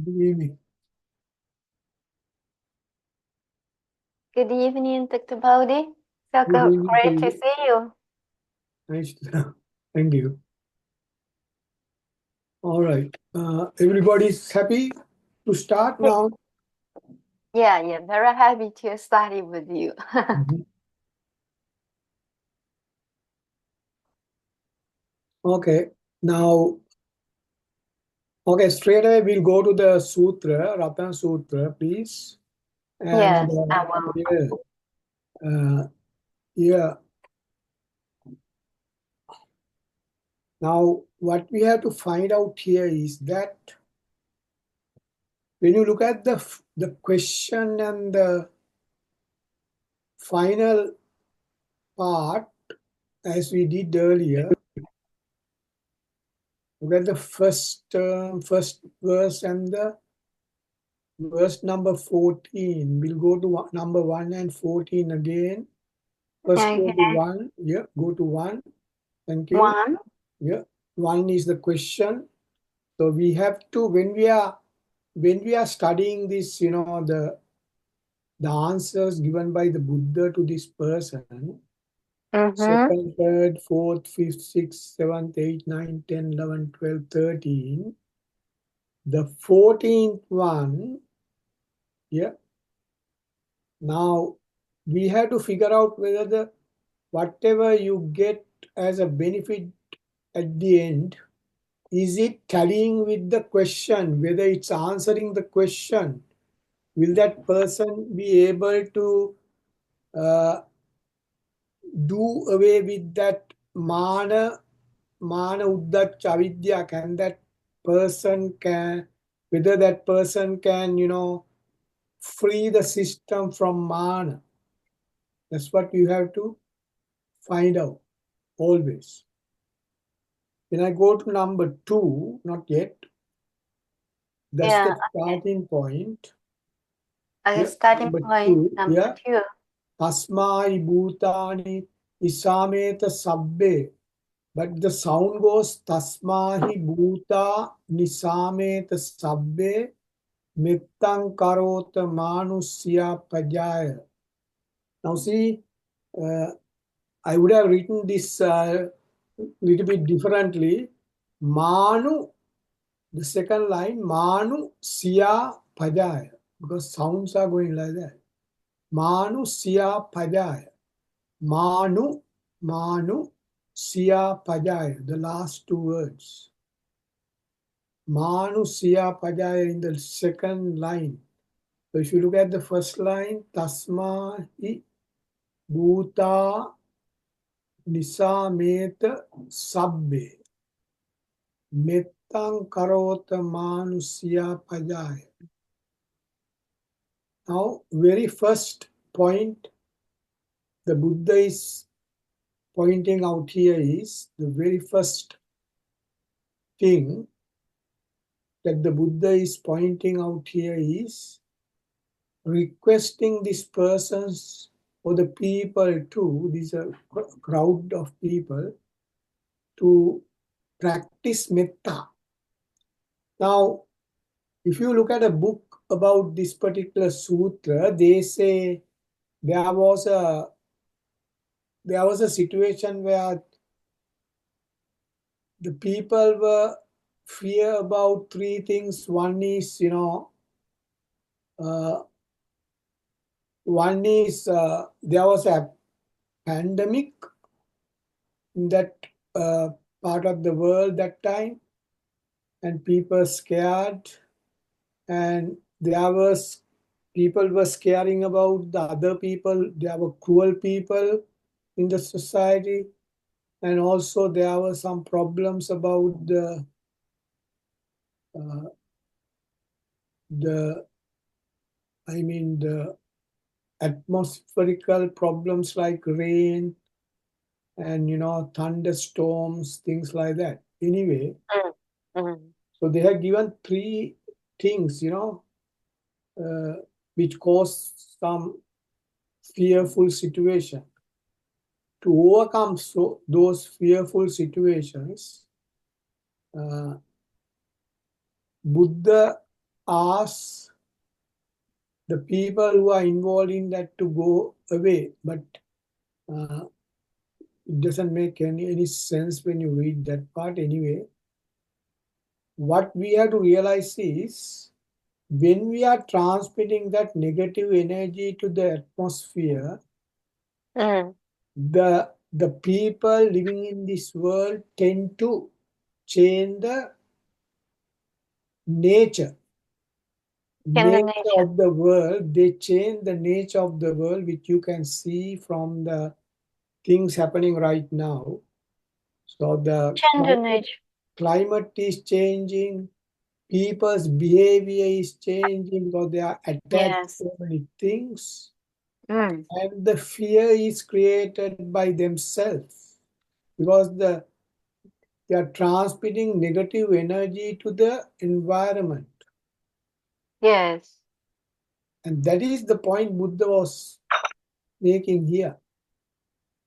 Good evening. Good evening, Dr. Baudi. So Good evening to great to you. see you. Nice to thank you. All right. Everybody's happy to start now. Yeah, very happy to study with you. Mhm. Okay. Now, okay, straight away we'll go to the Sutra, Ratana Sutra, please. And Yes, I will. yeah, uh, yeah. Now, what we have to find out here is that when you look at the question and the final part, as we did earlier, look at the first term, first verse and the verse number 14. We'll go to number 1 and 14 again. First go Okay. to 1. Yeah, go to 1. Thank you. One. Yeah, 1 is the question. So we have to, when we are studying this, the answers given by the Buddha to this person, Mm-hmm. second, third, fourth, fifth, sixth, seventh, eighth, ninth, 10, 11, 12, 13. The 14th one, yeah. Now we have to figure out whether the whatever you get as a benefit at the end, is it tallying with the question, whether it's answering the question? Will that person be able to do away with that mana uddacha avidya? Can that person can, whether that person can, free the system from mana? That's what you have to find out always. When I go to number 2, not yet, that's Yeah. the starting point. Okay, Yeah, starting number point 2, number yeah. two. Tasmai bhutani isameta sabbe. But the sound goes tasmahi bhuta nisameta sabbe mittang karota manusya pajaya. Now see, uh, I would have written this little bit differently. Manu, the second line, Manu siya pajaya, because sounds are going like that. Manu siya pajaya. Manu, Manu siya pajaya, the last two words. Manu siya pajaya in the second line. So if you look at the first line, tasma hi bhuta nisameta sabbe. Mettang karota manusya pajaya. Now, very first point the Buddha is pointing out here is the very first thing that the Buddha is pointing out here is requesting these persons or the people too, these are crowd of people, to practice metta. Now, if you look at a book about this particular sutra, they say there was a situation where the people were fear about three things. One is, there was a pandemic in that part of the world that time, and people scared, and there was people were scaring about the other people. There were cruel people in the society, and also there were some problems about uh, the the atmospherical problems like rain and thunderstorms, things like that. Anyway, Mm-hmm. so they have given three things, uh, which cause some fearful situation. To overcome those fearful situations, uh, Buddha ask the people who are involved in that to go away, but uh, it doesn't make any sense when you read that part anyway. What we have to realize is when we are transmitting that negative energy to the atmosphere, Mm. the people living in this world tend to change the nature In the nature nature. of the world. They change the nature of the world, which you can see from the things happening right now. So the Change the nature. climate is changing, people's behavior is changing because they are attached to Yes. so many things, Mm. and the fear is created by themselves because they are transmitting negative energy to the environment. Yes. And that is the point Buddha was making here,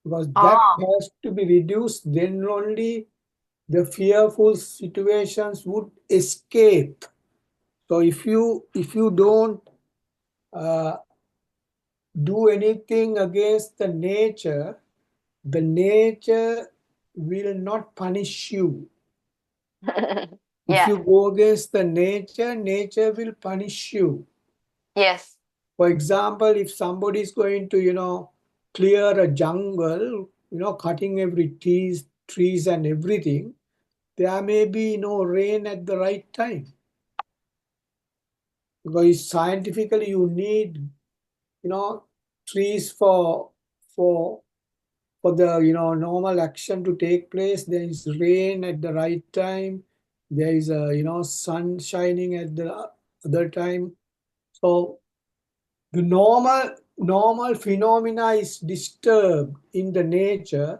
because that Oh. has to be reduced, then only the fearful situations would escape. So if you don't uh, do anything against the nature will not punish you. If Yeah. you go against the nature, nature will punish you. Yes. For example, if somebody is going to, clear a jungle, cutting every trees and everything, there may be no rain at the right time. Because scientifically you need, trees for for the normal action to take place. There is rain at the right time, there is a sun shining at the other time. So the normal phenomena is disturbed in the nature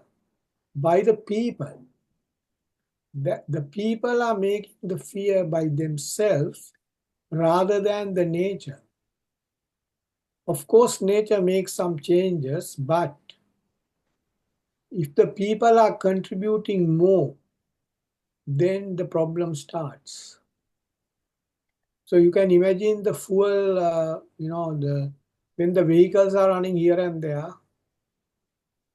by the people. The people are making the fear by themselves rather than the nature. Of course nature makes some changes, but if the people are contributing more, then the problem starts. So you can imagine the fuel, the when the vehicles are running here and there,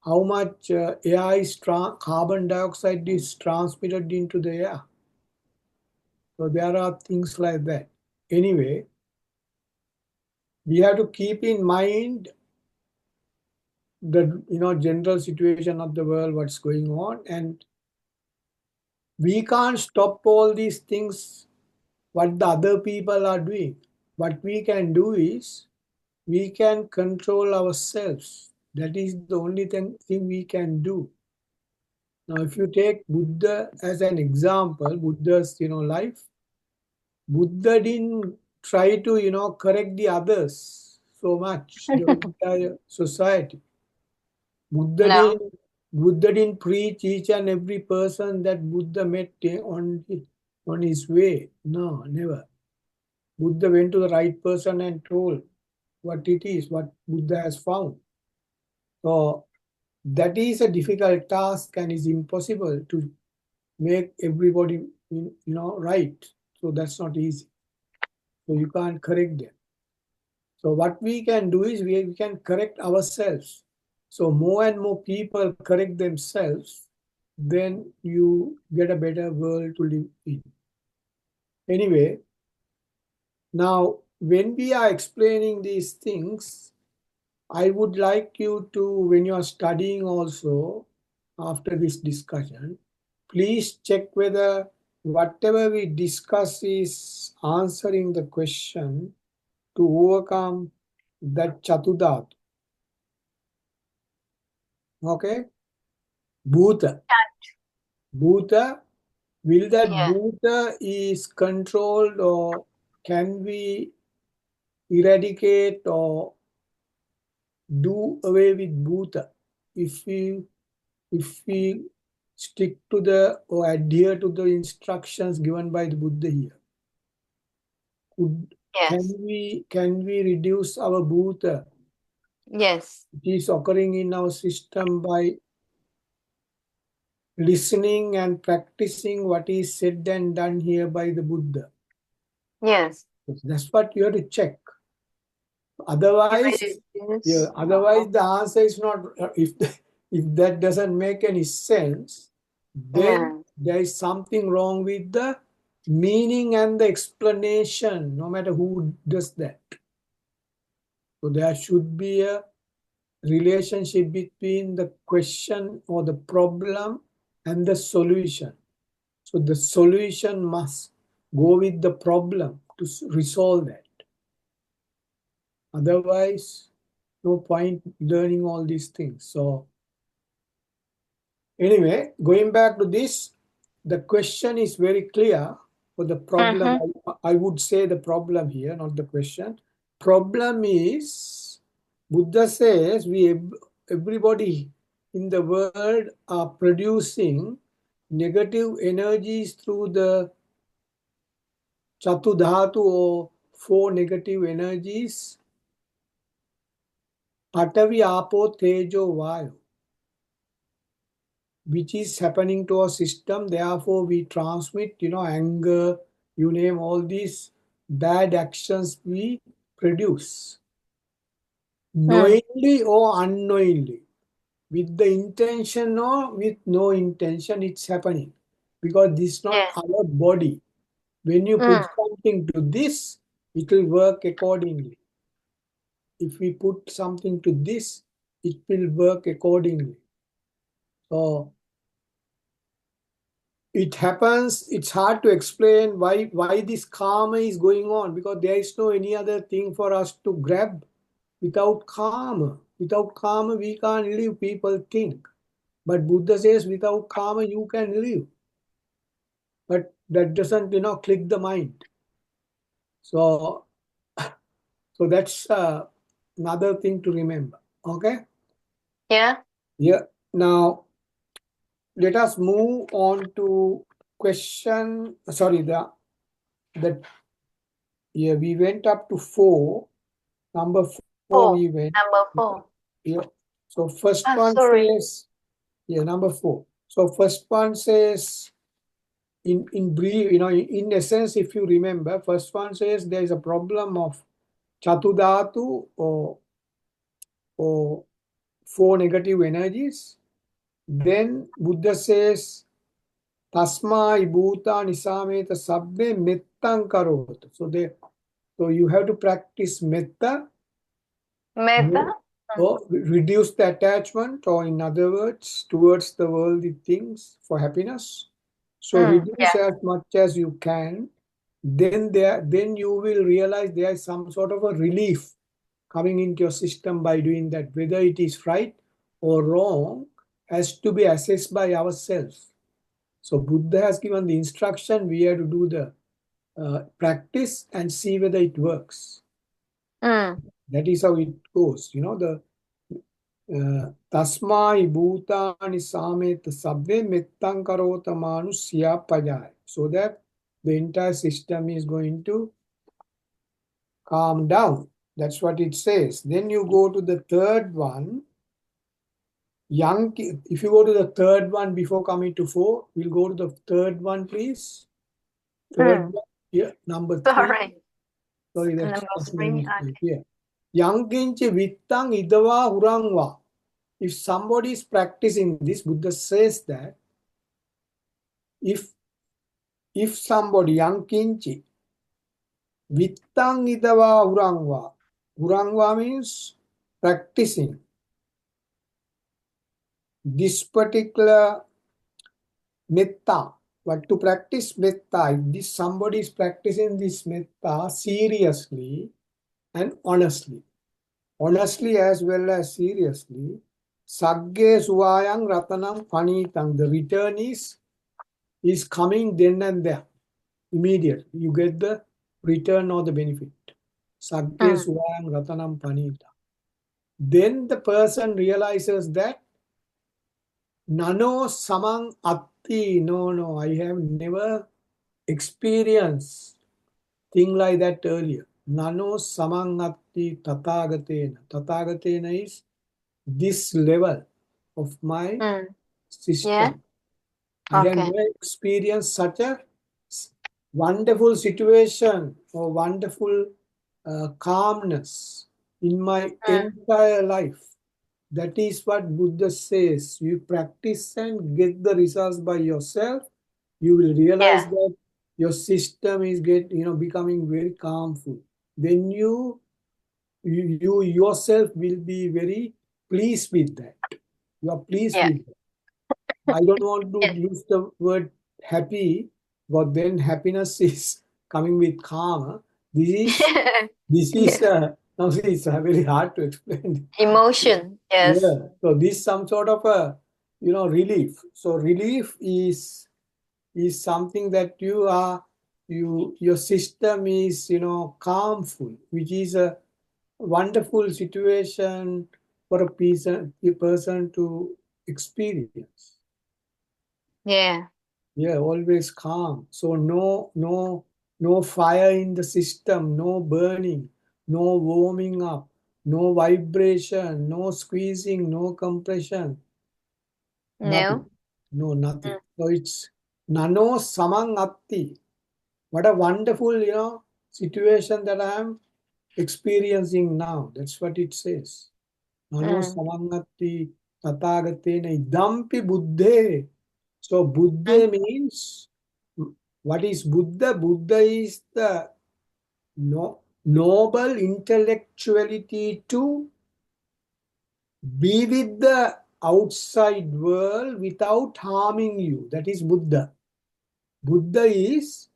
how much air is carbon dioxide is transmitted into the air. So there are things like that. Anyway, we have to keep in mind the general situation of the world, what's going on, and we can't stop all these things what the other people are doing. What we can do is we can control ourselves. That is the only thing we can do. Now, if you take Buddha as an example, Buddha's life, Buddha didn't try to correct the others so much, the entire society. Buddha No. didn't Buddha didn't preach each and every person that Buddha met on his way. No, never. Buddha went to the right person and told what it is, what Buddha has found. So that is a difficult task and is impossible to make everybody right. So that's not easy. So you can't correct them. So what we can do is we can correct ourselves. So more and more people correct themselves, then you get a better world to live in. Anyway, now when we are explaining these things, I would like you to, when you are studying also, after this discussion, please check whether whatever we discuss is answering the question to overcome that Chatudhat. Okay? Bhuta. Bhuta, will that Yeah. Bhuta is controlled, or can we eradicate or do away with Bhuta if we stick to the or adhere to the instructions given by the Buddha here? Could Yes. can we reduce our bhuta, Yes. which is occurring in our system, by listening and practicing what is said and done here by the Buddha? Yes. That's what you have to check. Otherwise, yeah, otherwise the answer is not, if that doesn't make any sense, then there is something wrong with the meaning and the explanation, no matter who does that. So there should be a relationship between the question or the problem and the solution. So the solution must go with the problem to resolve that. Otherwise, no point learning all these things. So anyway, going back to this, the question is very clear for the problem. I would say the problem here, not the question. Problem is, Buddha says everybody in the world are producing negative energies through the Chatudhatu or four negative energies, Patavi, Apo, Tejo, Vayu, which is happening to our system. Therefore, we transmit, anger, you name all these bad actions we produce. Knowingly or unknowingly, with the intention or with no intention, it's happening. Because this is not our body. When you put something to this, it will work accordingly. If we put something to this, it will work accordingly. So it happens, it's hard to explain why this karma is going on, because there is no any other thing for us to grab. Without karma, we can't live, people think. But Buddha says without karma you can live. But that doesn't, click the mind. So that's another thing to remember. Okay? Yeah. Yeah. Now let us move on to question. Sorry, we went up to 4. Number 4 we went. Number 4. Yeah. So first one Sorry. says, number 4. So first one says, in brief, in essence, if you remember, first one says there is a problem of Chatudhatu or 4 negative energies. Then Buddha says, Tasmai bhuta nisameta sabbe mettan karot. So you have to practice metta. Meththa. Or reduce the attachment, or in other words, towards the worldly things for happiness. So reduce as much as you can. Then you will realize there is some sort of a relief coming into your system by doing that. Whether it is right or wrong has to be assessed by ourselves. So Buddha has given the instruction, we have to do the practice and see whether it works. That is how it goes. The Tasmai bhutani sameta sabbe mettan karota manusya pajai. So that the entire system is going to calm down. That's what it says. Then you go to the third one. If you go to the third one before coming to 4, we'll go to the third one, please. Third one, yeah, number 3. Sorry, that's my mistake here. Yankinchi vittang idava hurangva. If somebody is practicing this, Buddha says that if somebody yankinchi vittang idava hurangva means practicing this particular metta. But to practice metta, if somebody is practicing this metta seriously and honestly as well as seriously, sagge suvayang ratanam panitang, the return is coming then and there, immediately. You get the return or the benefit. Sagge suvayang ratanam panita. Then the person realizes that nano samang atti, no, I have never experienced thing like that earlier. Nano samang atti tathagatena. Tathagatena is this level of my system. I have never experienced such a wonderful situation or wonderful calmness in my Mm. entire life. That is what Buddha says. You practice and get the results by yourself. You will realize Yeah. that your system is becoming very calmful. Then you yourself will be very pleased with that. You are pleased Yeah. with that. I don't want to Yes. use the word happy, but then happiness is coming with karma. This is this is Yes. now it's very hard to explain. Emotion. Yes. Yeah. So this some sort of a relief. So relief is something that your system is calmful, which is a wonderful situation for a person to experience. Yeah. Yeah, always calm. So no fire in the system, no burning, no warming up, no vibration, no squeezing, no compression, nothing. No. No, nothing. Mm. So it's nano samang atti. What a wonderful, situation that I am experiencing now. That's what it says. Nano Mm. samangati tathagatena idampi buddhe. So Mm. Buddha means, what is Buddha? Buddha is the noble intellectuality to be with the outside world without harming you. That is Buddha. Buddha is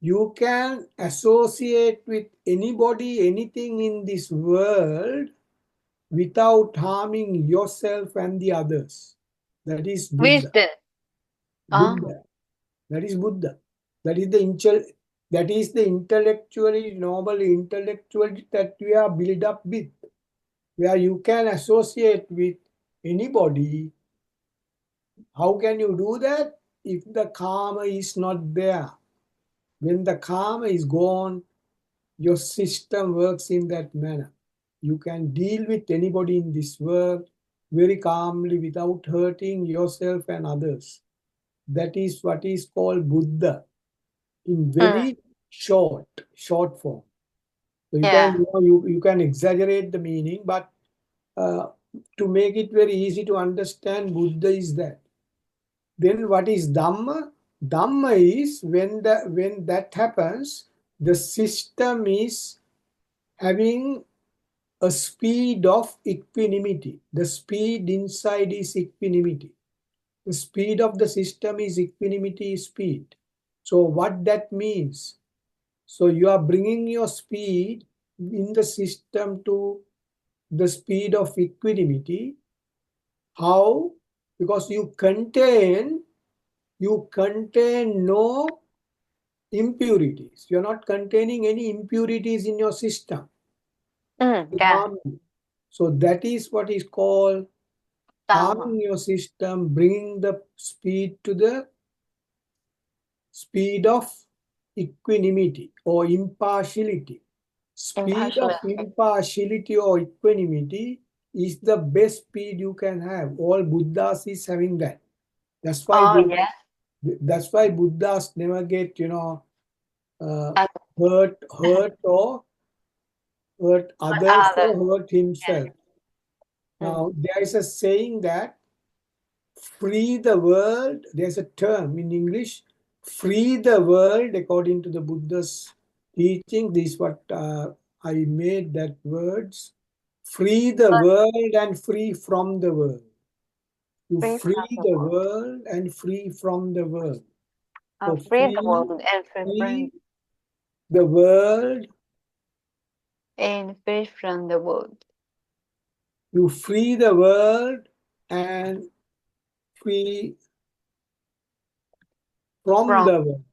you can associate with anybody, anything in this world without harming yourself and the others. That is Buddha. Wisdom. Ah. Buddha. That is Buddha. That is the intellectually noble intellectuality that we are built up with, where you can associate with anybody. How can you do that? If the karma is not there. When the karma is gone, your system works in that manner. You can deal with anybody in this world very calmly without hurting yourself and others. That is what is called Buddha in Mm. very short form. So you can Yeah. you can exaggerate the meaning, but uh, to make it very easy to understand, Buddha is that. Then what is Dhamma? Dhamma is when that happens, the system is having a speed of equanimity. The speed inside is equanimity. The speed of the system is equanimity speed. So what that means? So you are bringing your speed in the system to the speed of equanimity. How? Because you contain no impurities. You're not containing any impurities in your system. Mm. To Yeah. harm you. So that is what is called Dharma. calming your system, bringing the speed to the speed of equanimity or impartiality. Speed of Impartiality. impartiality or equanimity is the best speed you can have. All Buddhas is having that. That's why Oh, they, yeah. that's why Buddhas never get uh, And hurt what others other? or hurt Yeah. himself. Mm. Now there is a saying that free the world. There's a term in English, free the world according to the Buddha's teaching. This is what I made that words. Free the But world and free from the world. You free from free the the world. world and free from the world. So Free the world and free from free the world, the world. you free the world and free from From. the world.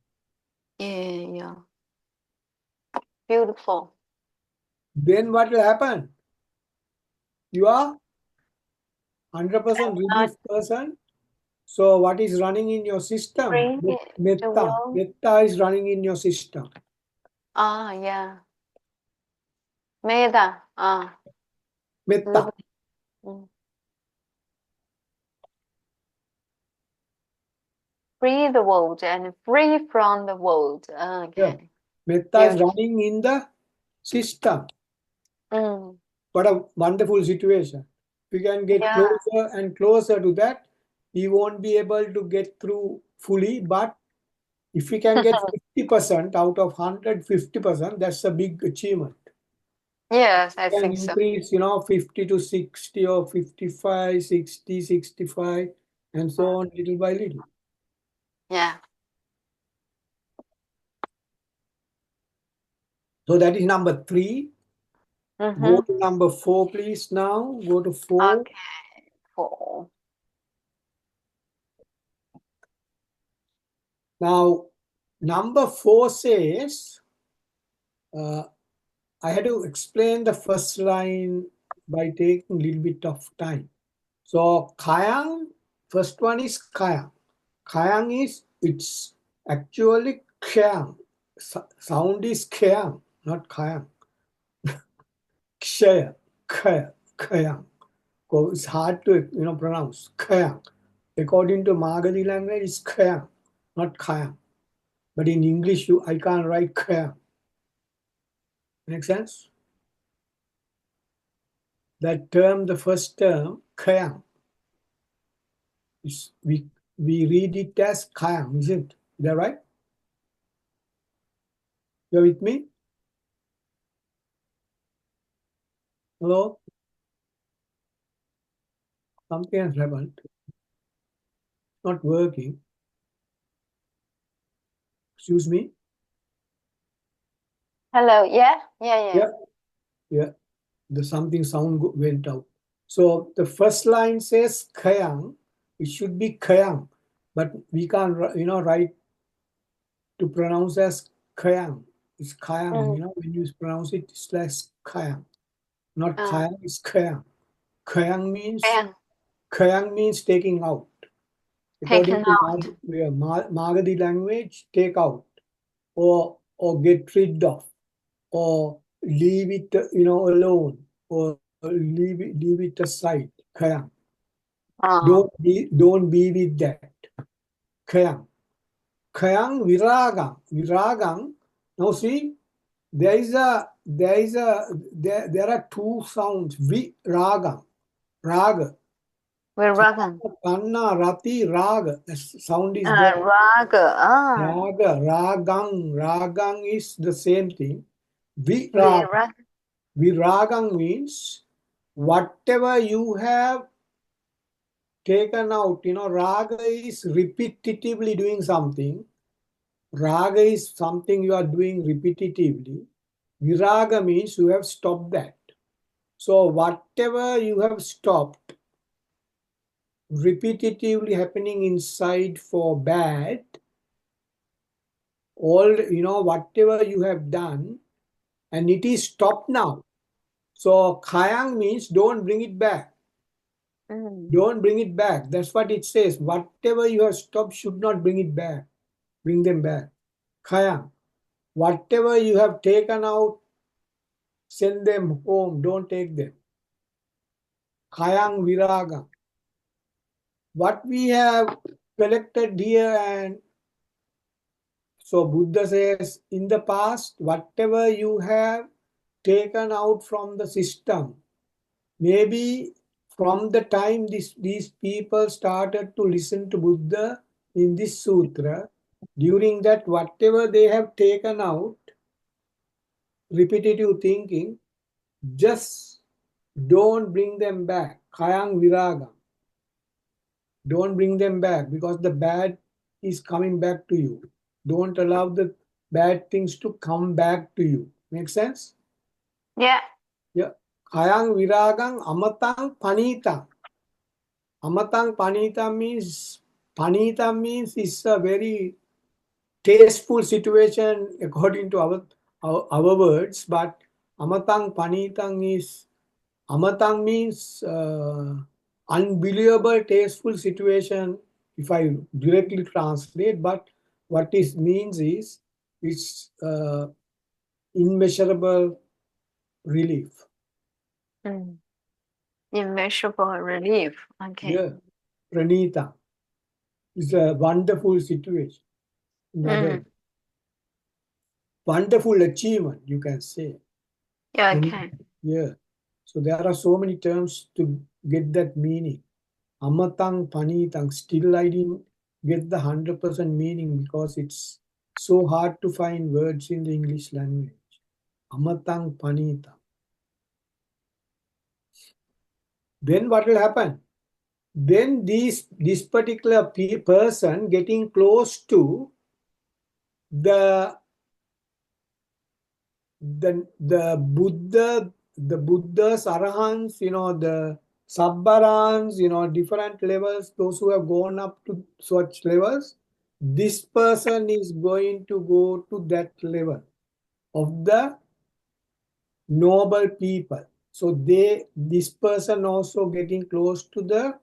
Yeah. Yeah. Beautiful. Then what will happen? You are 100% Not relief person. So what is running in your system? free the Meththa. world. Meththa is running in your system. Ah, yeah. Meththa. Ah. Meththa. Lovely. Mm. free the world and free from the world. Yeah. Okay. Meththa is running in the system. Mm. What a wonderful situation. We can get Yeah. closer and closer to that. We won't be able to get through fully, but if we can get 50% out of 150%, that's a big achievement. Yes, I We can think so. increase, 50 to 60 or 55, 60, 65, and so on little by little. Yeah. So that is number 3. Go Mm-hmm. to number 4, please. Now go to 4. Okay. 4. Now, number 4 says, I had to explain the first line by taking a little bit of time. So, Kayang, first one is Kayang. Kayang is, it's actually Kyang. Sound is Kyang, not Kayang. Kshaya, Kaya, Kayang. So it's hard to pronounce. Kayang. According to Magadhi language, it's Kayang, not Kayang. But in English, I can't write Kayang. Make sense? That term, the first term, Kayang, we read it as Kayang, isn't it? Is that right? You're with me? Hello? Something has happened. It's not working. Excuse me? Hello. Yeah. Yeah. Yeah. Yeah. The something sound went out. So the first line says Kayang. It should be Kayang. But we can't, write to pronounce as Kayang. It's Kayang. Mm. When you pronounce it, it's less Kayang. Not Uh, Kayang, it's Kayang. Kayang and means taking out. According taken to out. Magadhi language, take out or get rid of or leave it alone or leave it aside. Kayang. Uh, Don't be with that. Kayang. Kayang viragang. Viragang. Now see, there are two sounds. Viragang. Raga. Viragan. Kanna, Rati, Raga. The sound is there. Raga. Raga, Ragang. Ragang is the same thing. Virag. Viragan. Viragang means whatever you have taken out, Raga is repetitively doing something. Raga is something you are doing repetitively. Viraga means you have stopped that. So whatever you have stopped repetitively happening inside for bad, whatever you have done, and it is stopped now. So Khayang means don't bring it back. Mm. Don't bring it back. That's what it says. Whatever you have stopped should not bring it back. Bring them back. Khayang. Whatever you have taken out, send them home. Don't take them. Khayang viraga. What we have collected here, and so Buddha says, in the past, whatever you have taken out from the system, maybe from the time these people started to listen to Buddha in this sutra, during that, whatever they have taken out, repetitive thinking, just don't bring them back. Kayang viraga. Don't bring them back because the bad is coming back to you. Don't allow the bad things to come back to you. Make sense? Yeah. Yeah. Kayang viragang amatang panitang. Amatang panita means it's a very tasteful situation according to our words, but amatang panitang is amatang means unbelievable tasteful situation if I directly translate, but what it means is it's immeasurable relief. Mm. Immeasurable relief. Okay. Yeah, pranita. It's a wonderful situation. Another wonderful achievement, you can say. Yeah, okay. Yeah. So there are so many terms to get that meaning. Amatang, panitang, still I didn't get the 100% meaning because it's so hard to find words in the English language. Amatang, panitang. Then what will happen? Then this particular person getting close to the Buddha, the Buddhas, Arahants, the Sabbarans, different levels, those who have gone up to such levels, this person is going to go to that level of the noble people. So this person also getting close to the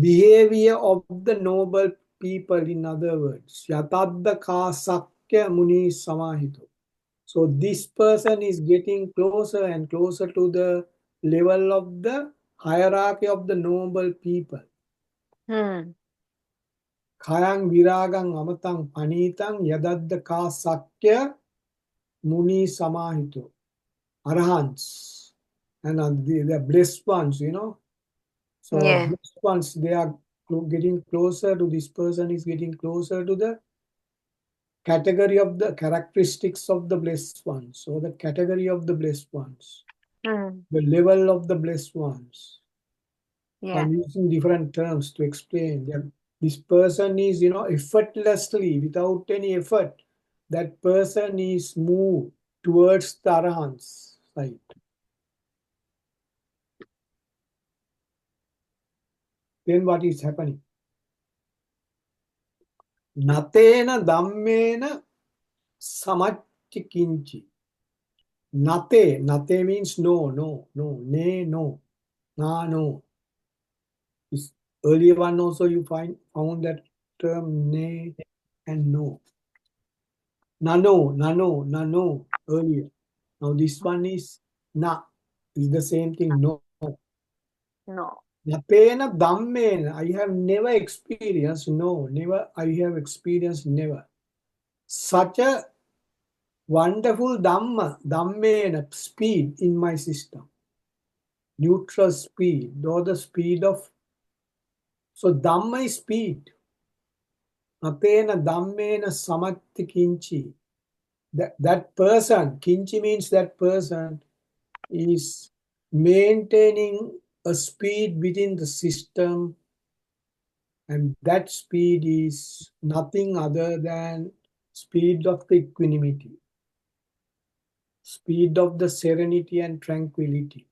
behavior of the noble people, in other words. Yatadda ka sakya muni samahito. So this person is getting closer and closer to the level of the hierarchy of the noble people. Hmm. Kayang viragang amatang panitang yadadda ka sakya muni samahito. Arahants. And the blessed ones, So Yeah. blessed ones, they are getting closer to this person, is getting closer to the category of the characteristics of the blessed ones, or the category of the blessed ones. Hmm. The level of the blessed ones. So Yeah. I'm using different terms to explain that this person is, effortlessly, without any effort, that person is moved towards the Arahant's side. Then what is happening? Natena dhammena samacchikinchi. Nate means no, no, no, ne, no, na, no. This earlier one also you found that term ne and no. Nano, nano, nano earlier. Now this one is na. Is the same thing, no. No. Napena dhammena. I have never experienced, no, never, I have experienced never. Such a wonderful dhammena, speed in my system. Neutral speed, or the speed of, so dhamma is speed. Napena dhammena samatti kinchi. That person, kinchi means that person is maintaining a speed within the system, and that speed is nothing other than speed of the equanimity, speed of the serenity and tranquility.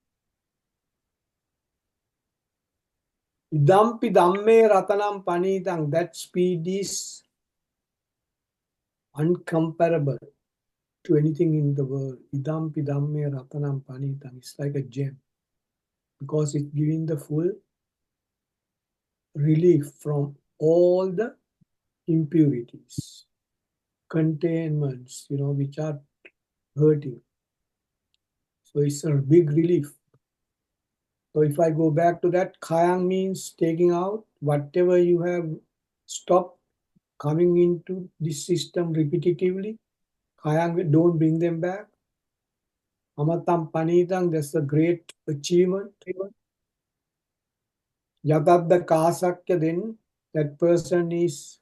Idampi dhamme ratanam panitang, that speed is uncomparable to anything in the world. Idampi dhamme ratanam panitang, it's like a gem because it's giving the full relief from all the impurities, containments, which are hurting. So it's a big relief. So if I go back to that, kayang means taking out whatever you have stopped coming into this system repetitively. Kayang, don't bring them back. Amatam panitang, that's a great achievement. Yatadda kasakya, then that person is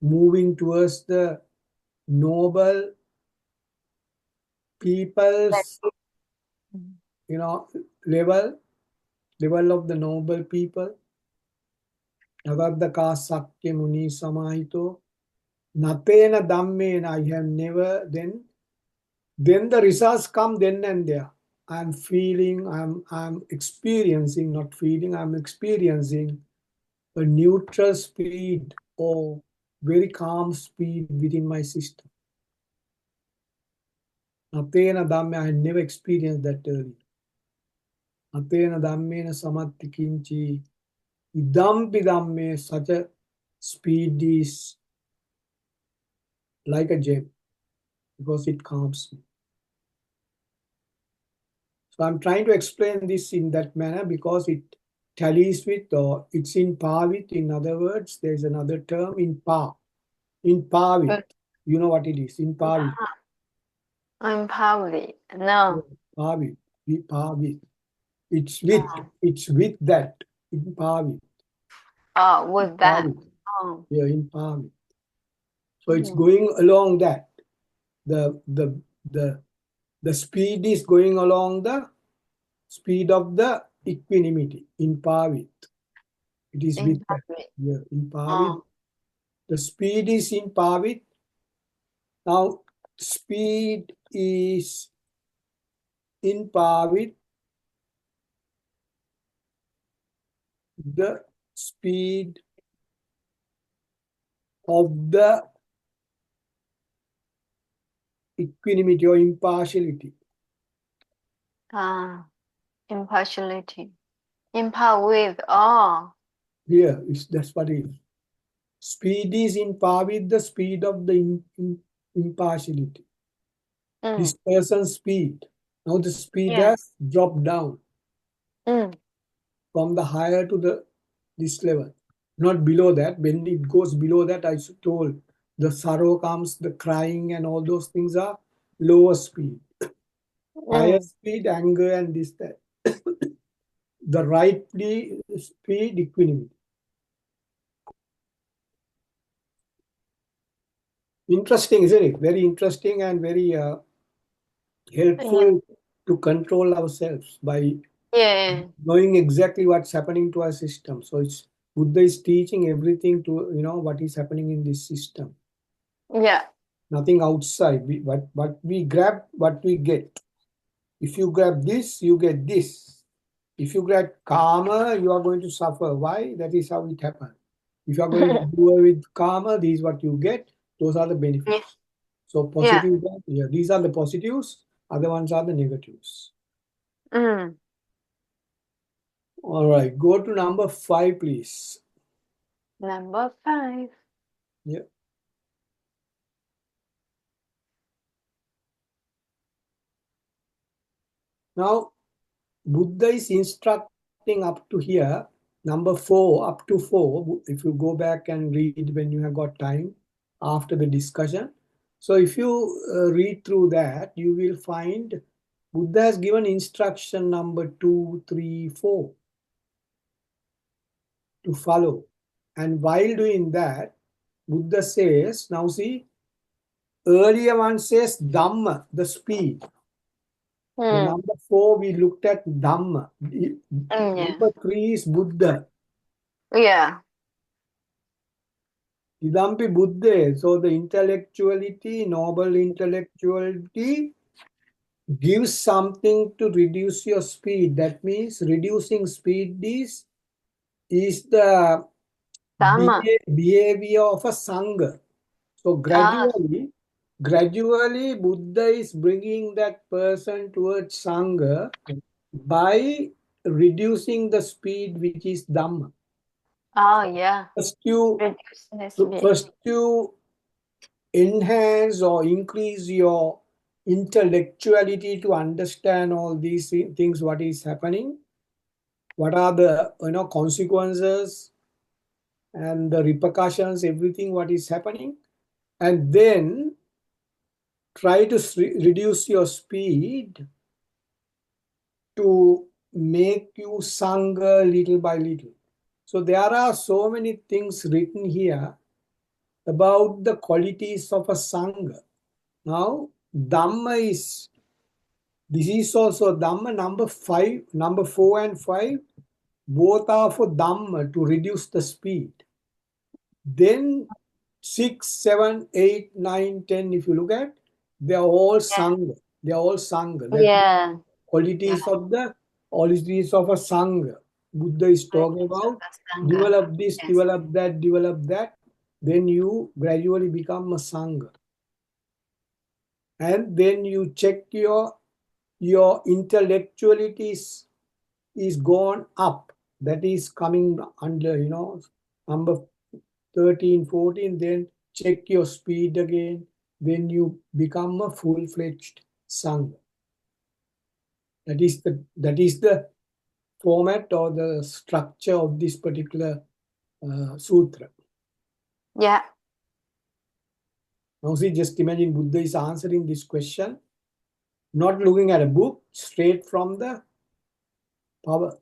moving towards the noble people's, Hmm. level of the noble people. Yatadda kasakya muni samahito. Natena dhammena, I have never, then the results come then and there. I'm feeling, I'm experiencing, not feeling, I'm experiencing a neutral speed or very calm speed within my system. Atena dhamme, I had never experienced that earlier. Atena dhammena samatti kinchi. Idampi dhamme, such a speed is like a gem because it calms me. So I'm trying to explain this in that manner because tallies with or it's in par with. In other words, there's another term in par. In par with. You know what it is? In par with. I'm probably no. Par with. Par with. It's with. Oh, It's with that. In par with. oh, with Par that. with. Oh, Yeah, in par with. So it's mm, going along that. The the the the speed is going along the speed of the equanimity in par with. It is with in that. public. Yeah, in par with. Oh, The speed is in par with. Now, speed is in par with the speed of the equanimity or impartiality. ah, impartiality. In par with. Oh, Here, that's what it is. Speed is in par with the speed of the impartiality. This mm, person's speed. Now the speed yeah. has dropped down Mm, from the higher to this level. Not below that. When it goes below that, I told the sorrow comes, the crying and all those things are lower speed. Higher mm, speed, anger and this, that. The right speed, equanimity. Interesting, isn't it? Very interesting and very yeah. helpful to control ourselves by Yeah. knowing exactly what's happening to our system. So it's Buddha is teaching everything to what is happening in this system. Yeah. Nothing outside. What we grab, what we get. If you grab this, you get this. If you grab karma, you are going to suffer. Why? That is how it happens. If you are going to do away with karma, this is what you get. Those are the Yeah. benefits. So Yeah. positive, yeah, these are the positives. Other ones are the negatives. Mm. All right, go to number 5, please. Number 5. Yeah. Now, Buddha is instructing up to here, number 4, up to 4. If you go back and read when you have got time after the discussion. So, if you read through that, you will find Buddha has given instruction number 2, 3, 4 to follow. And while doing that, Buddha says, now see, earlier one says Dhamma, the speed. The Mm. number 4, we looked at Dhamma. Yeah. Number 3 is Buddha. Yeah. Idampi Buddha. So the intellectuality, noble intellectuality gives something to reduce your speed. That means reducing speed is the Dharma. behavior of a Sangha. So Ah, gradually Buddha is bringing that person towards Sangha by reducing the speed, which is Dhamma. oh, yeah. First you, Reduce the speed. first you enhance or increase your intellectuality to understand all these things, what is happening, what are the consequences and the repercussions, everything what is happening, and then try to reduce your speed to make you sangha little by little. So there are so many things written here about the qualities of a sangha. Now, Dhamma is, this is also Dhamma number 5, number 4 and 5, both are for Dhamma to reduce the speed. Then 6, 7, 8, 9, 10, if you look at, they are all Yeah. Sangha. They are all Sangha. That means Yeah. Yeah. qualities of a Sangha. Buddha is talking Qualities of about the Sangha. develop this, Yes. develop that. Then you gradually become a Sangha. And then you check your intellectuality is gone up. That is coming under, number 13, 14. Then check your speed again. Then you become a full-fledged Sangha. That is the format or the structure of this particular sutra. Yeah. Now see, just imagine Buddha is answering this question, not looking at a book, straight from the power.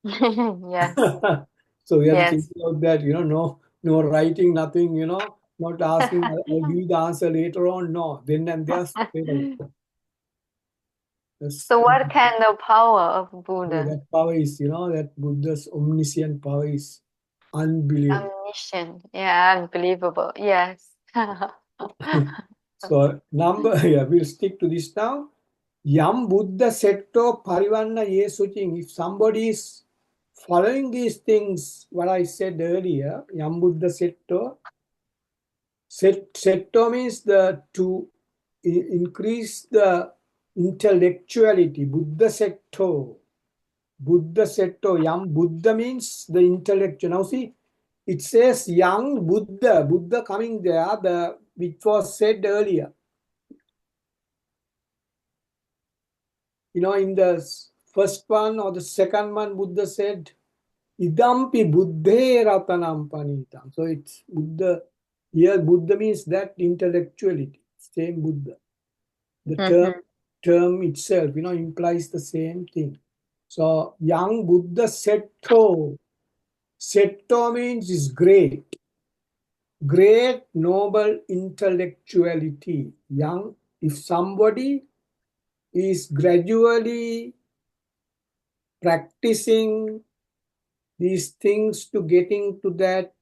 Yes. So we have to think Yes. about that, no writing, nothing, not asking, I'll give you the answer later on. No, then and there, straight away. So what kind of power of Yeah, Buddha? that power is, that Buddha's omniscient power is unbelievable. Omniscient. Yeah, unbelievable. Yes. So yeah, we'll stick to this now. Yam Buddha setto parivanna ye suching. If somebody is following these things, what I said earlier, Yam Buddha setto. Setto means to increase the intellectuality. Buddha setto. Buddha setto. Yam Buddha means the intellectual. Now see, it says young Buddha. Buddha coming there, which was said earlier. In the first one or the second one, Buddha said, Idampi Buddhe Ratanam Panitam. So it's Buddha. Here, Buddha means that intellectuality, same Buddha. The Mhm. term itself, implies the same thing. So, young Buddha Setto. Setto means is great. Great, noble intellectuality. Young, if somebody is gradually practicing these things to getting to that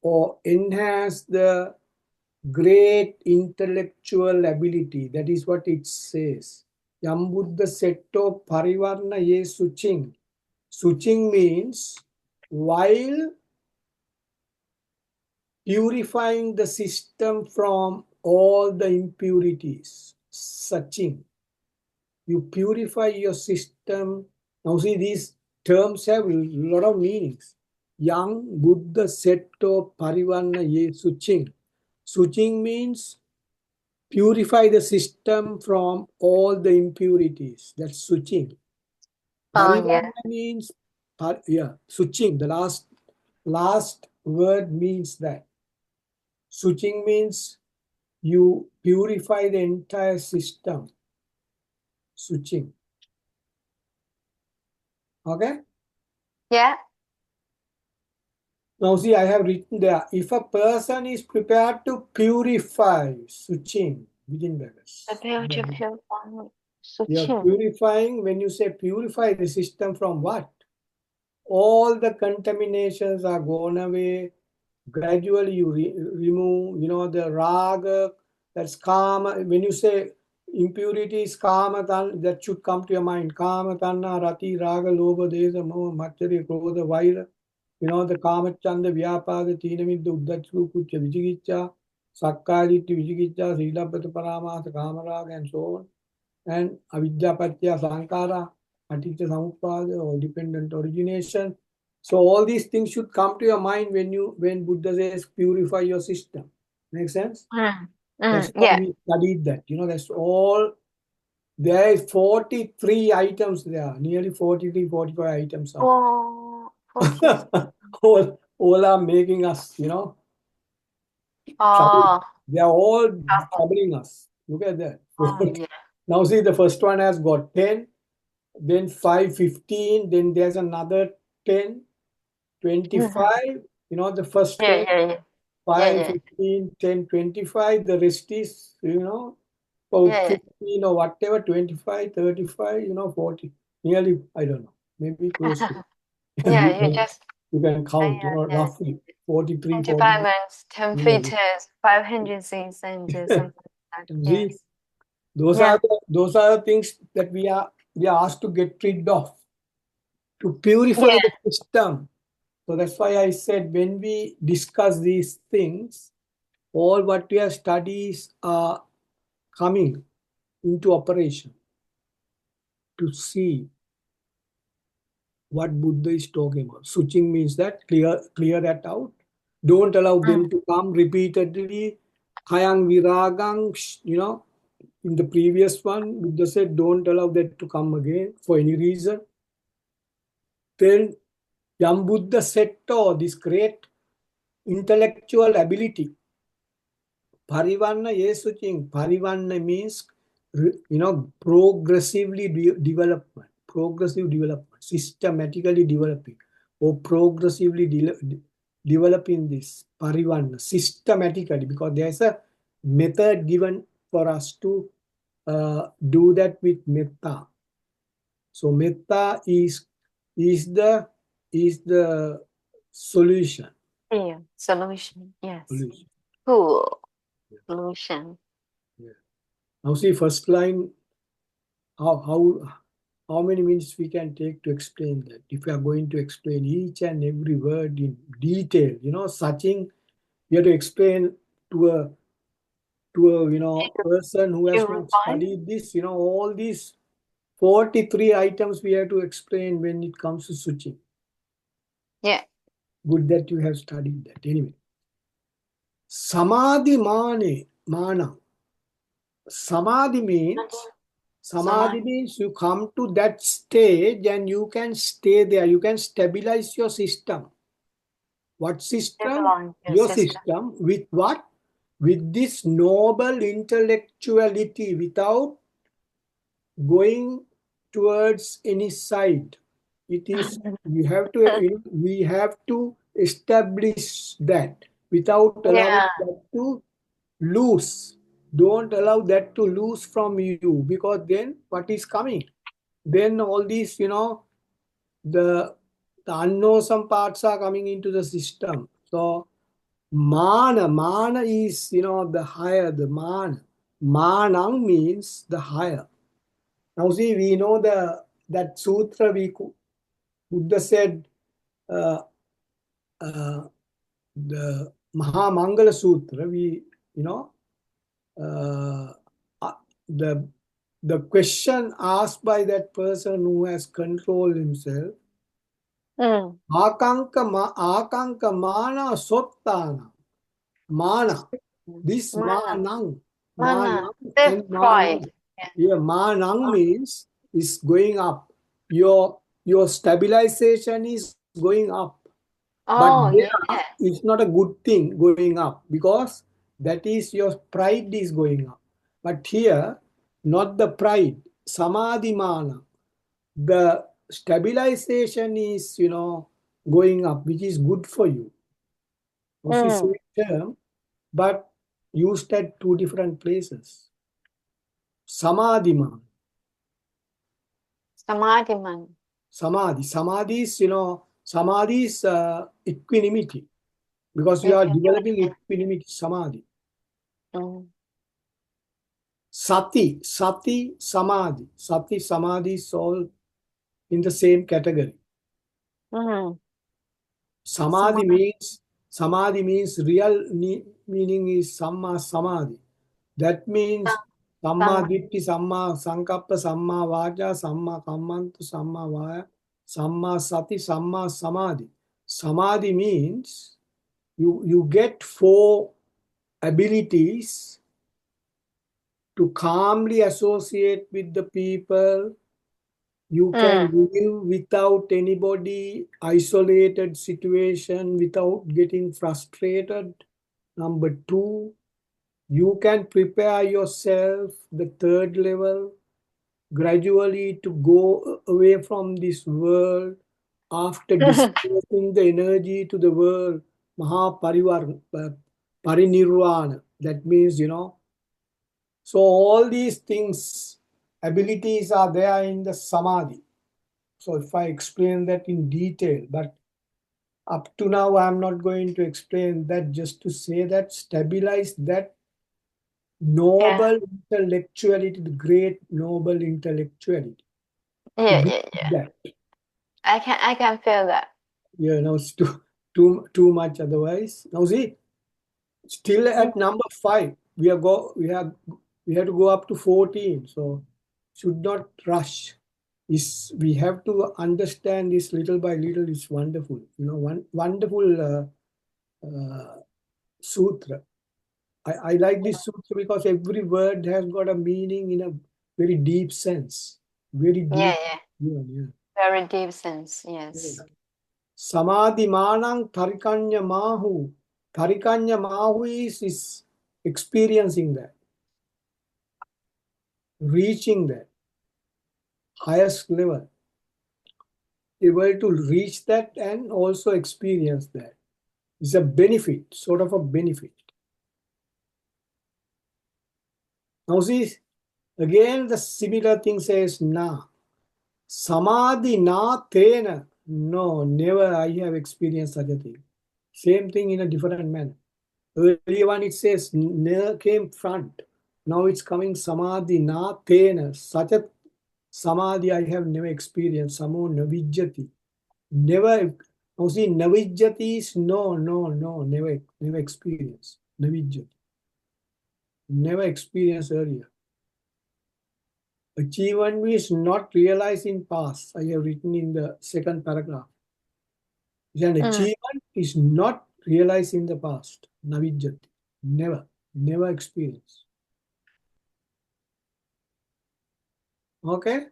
or enhance the great intellectual ability. That is what it says. Yam Buddha setto parivarna ye suching. Suching means while purifying the system from all the impurities. Suching. You purify your system. Now see, these terms have a lot of meanings. Yang Buddha setto parivarna ye suching. Suching means purify the system from all the impurities. That's suching. Oh, yeah. Parivarna means, suching. The last word means that. Suching means you purify the entire system. Suching. Okay? Yeah. Now see, I have written there, if a person is prepared to purify, suching, within The brackets. beautiful one. You're Suchin. purifying, when you say purify the system from what? All the contaminations are gone away. Gradually you remove, the raga, that's kama. When you say impurities, kama, that should come to your mind. Kama, tanna, rati, raga, lobha, desa, moha, machari, krodha, vaira. The kama, chanda, vyapada, tinamidda, uddhachu, kucha, vijigicha, sakkaditi, vijigicha, silabhata, paramasa, kamaraga, and so on. And avidya, patya, sankara, aticca, samuppada, or dependent origination. So all these things should come to your mind when Buddha says purify your system. Make sense? Mm. That's why Yeah. we studied that. That's all. There is 43 items there, nearly 43, 45 items are Oh, there. 40. all are making us, trouble. Oh, They are all trouble. troubling us. Look at that. Oh, yeah. Now see, the first one has got 10, then 5, 15, then there's another 10, Mhm. 25, the first Yeah, 10, yeah, yeah. Yeah, 5, yeah. 15, 10, 25. The rest is, about Yeah, 15 or whatever, 25, 35, 40. Nearly, I don't know, maybe close to. yeah. You Yeah, you can, just you can say count, that roughly 43, 25 40. months, 10 Yeah. feet, 500 things, and something like that. And see, Yes. those Yeah. are the things that we are asked to get rid of, to purify Yeah. the system. So that's why I said when we discuss these things, all what we have studies are coming into operation to see what Buddha is talking about. Suching means that clear that out. Don't allow Mm. them to come repeatedly. Kayang viragang, in the previous one, Buddha said, don't allow that to come again for any reason. then Yam Buddha Setto, this great intellectual ability. Parivanna Yesuching. Parivanna means, progressively development, progressive development, systematically developing, or progressively developing this Parivanna systematically, because there's a method given for us to do that with Meththa. So Meththa is the solution. Yeah. Solution. Yes. Solution. Cool. Solution. Yeah. Now see first line. How many minutes we can take to explain that? If we are going to explain each and every word in detail, Sachin, you have to explain to a person who You has not refine? studied this, all these 43 items we have to explain when it comes to switching. Yeah. Good that you have studied that. Anyway, samadhi mana. Samadhi means Samadhi Samadhi. means you come to that stage and you can stay there. You can stabilize your system. What system? Stabilize your Your system. system with what? With this noble intellectuality without going towards any side. It is we have to establish that without allowing Yeah. that to lose. Don't allow that to lose from you, because then what is coming? Then all these, the unwholesome parts are coming into the system. So mana is, the higher, the manang means the higher. Now see, we know that sutra, Buddha said, uh, uh, the Mahamangala Sutra, you know uh, uh, the the question asked by that person who has controlled himself, Mm. akanka mana sottana, mana, this Mana. Mana. manang Self and manang. pride. Yeah. Yeah, manang means is going up. Your stabilization is going up, but Oh, there yeah. it's not a good thing going up, because that is your pride is going up. But here, not the pride, samadhi mana, the stabilization is, going up, which is good for you. Also Mm. same term, but used at two different places. Samadhi mana. Samadhi man. Samadhi is, samadhi is equanimity, because you are developing Equanimity. equanimity, samadhi. Mm. Sati, samadhi. Sati, samadhi is all in the same category. Mm. Samadhi Samadhi. means real meaning is samma samadhi. That means samma Sama. ditti, samma sankappa, samma vaja, samma kammantu, samma vaya, samma sati, samma samadhi. Samadhi means you get four abilities to calmly associate with the people. You can Mm. live without anybody, isolated situation, without getting frustrated. Number two, you can prepare yourself, the third level, gradually to go away from this world after dispersing the energy to the world, parinirvana. That means, so all these things, abilities are there in the samadhi. So if I explain that in detail, but up to now, I'm not going to explain that, just to say that stabilize that Yeah. noble intellectuality, the great noble intellectuality. To Yeah, be yeah, yeah. that, I can feel that. it's too much otherwise. Now see, still Mm. at number 5, we have to go up to 14. So should not rush. Is we have to understand this little by little. Is wonderful. One wonderful sutra. I like this sutra because every word has got a meaning in a very deep sense. Very Yeah, deep. yeah. Yeah, yeah. very deep sense. Yes. Samadhi manang tarikanya mahu. Tarikanya mahu is experiencing that, reaching that highest level, able to reach that and also experience that. It's a benefit, sort of a benefit. Now see, again the similar thing says na. Samadhi na tena. No, never I have experienced such a thing. Same thing in a different manner. Earlier one it says came front. Now it's coming samadhi na tena. Such a samadhi I have never experienced. Samo navijjati. Never. Now see, navijjati is no, never experienced. Navijjati. Never experienced earlier. Achievement is not realized in past. I have written in the second paragraph. An achievement is not realized in the past. Navijjati. Never experienced. Okay?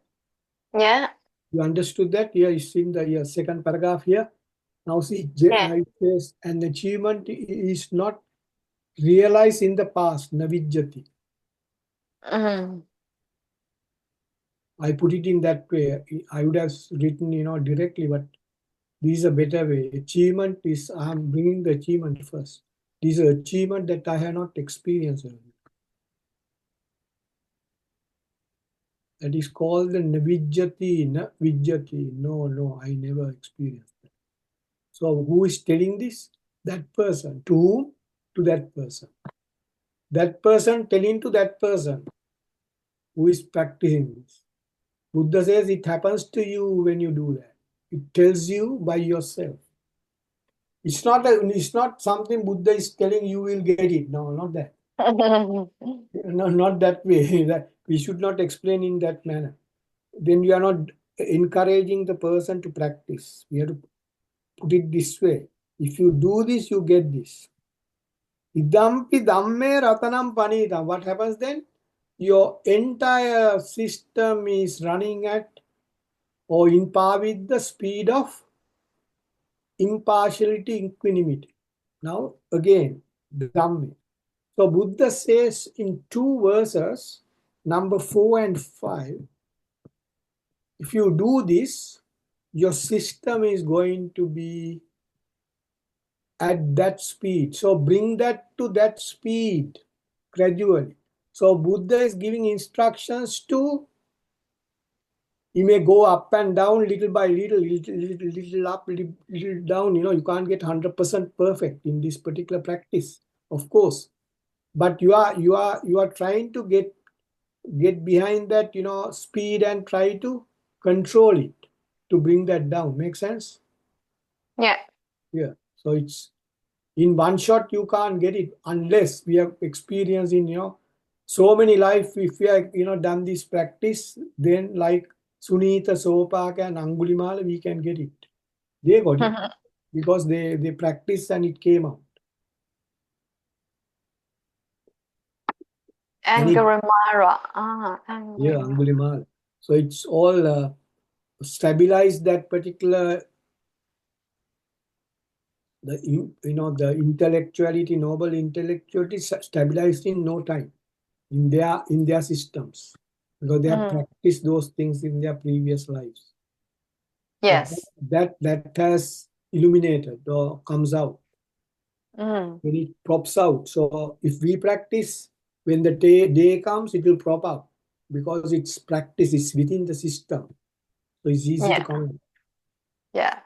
Yeah. You understood that? Here is in the second paragraph here. Now see, Yeah. it says an achievement is not realized in the past. Navijjati. I put it in that way. I would have written, directly, but this is a better way. Achievement is, I'm bringing the achievement first. This is an achievement that I have not experienced earlier. That is called the navijjati, navijjati. No, I never experienced that. So who is telling this? That person. To whom? To that person. That person telling to that person who is practicing this. Buddha says it happens to you when you do that. It tells you by yourself. It's not something Buddha is telling you will get it. No, not that. No, not that way. That we should not explain in that manner. Then we are not encouraging the person to practice. We have to put it this way. If you do this, you get this. Idampi dhamme ratanam panitam. What happens then? Your entire system is running at or in par with the speed of impartiality, equanimity. Now, again, Dhamme. So, Buddha says in two verses, number 4 and 5, if you do this, your system is going to be at that speed. So, bring that to that speed gradually. So, Buddha is giving instructions to, you may go up and down little by little, little up, little down. You can't get 100% perfect in this particular practice, of course. But you are trying to get behind that, speed and try to control it to bring that down. Make sense? Yeah. Yeah. So it's in one shot you can't get it unless we have experience in so many life. If we have done this practice, then like Sunita, Sopaka and Angulimala, we can get it. They got it because they practiced and it came out. Angulimala. Yeah, Angulimala. Angulimala. So it's all stabilized that particular the intellectuality, noble intellectuality stabilized in no time in their systems because they have practiced those things in their previous lives. Yes. But that has illuminated or comes out when it props out. So if we practice, when the day comes, it will prop up because it's practice, it's within the system. So it's easy to come out. Yeah.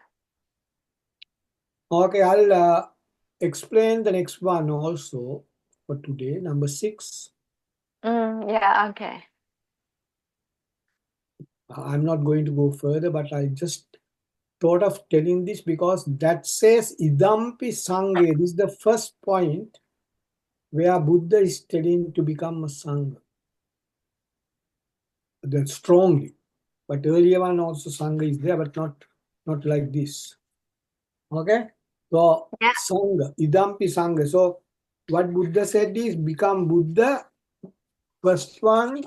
Okay, I'll explain the next one also for today, number 6. Yeah, okay. I'm not going to go further, but I just thought of telling this because that says idampi sangha. This is the first point where Buddha is telling to become a sangha. That strongly. But earlier one also sangha is there, but not like this. Okay? So sangha, idampi sangha. So what Buddha said is become Buddha. First one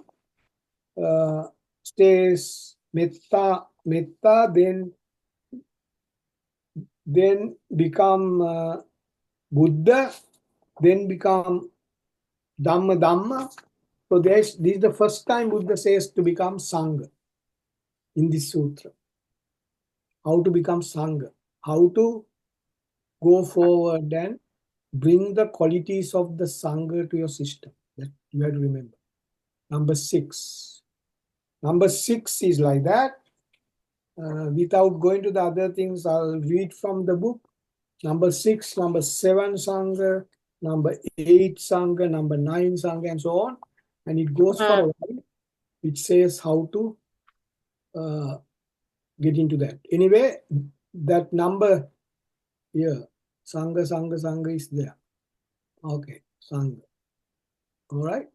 stays Meththa Meththa, then become Buddha, then become Dhamma. So this is the first time Buddha says to become Sangha in this sutra. How to become Sangha, how to go forward and bring the qualities of the Sangha to your system. That you have to remember. Number 6. Number 6 is like that. Without going to the other things, I'll read from the book. Number 6, number 7 Sangha, number 8 Sangha, number 9 Sangha, and so on. And it goes for a while. It says how to get into that. Anyway, that number here, Sangha is there. Okay, Sangha. All right.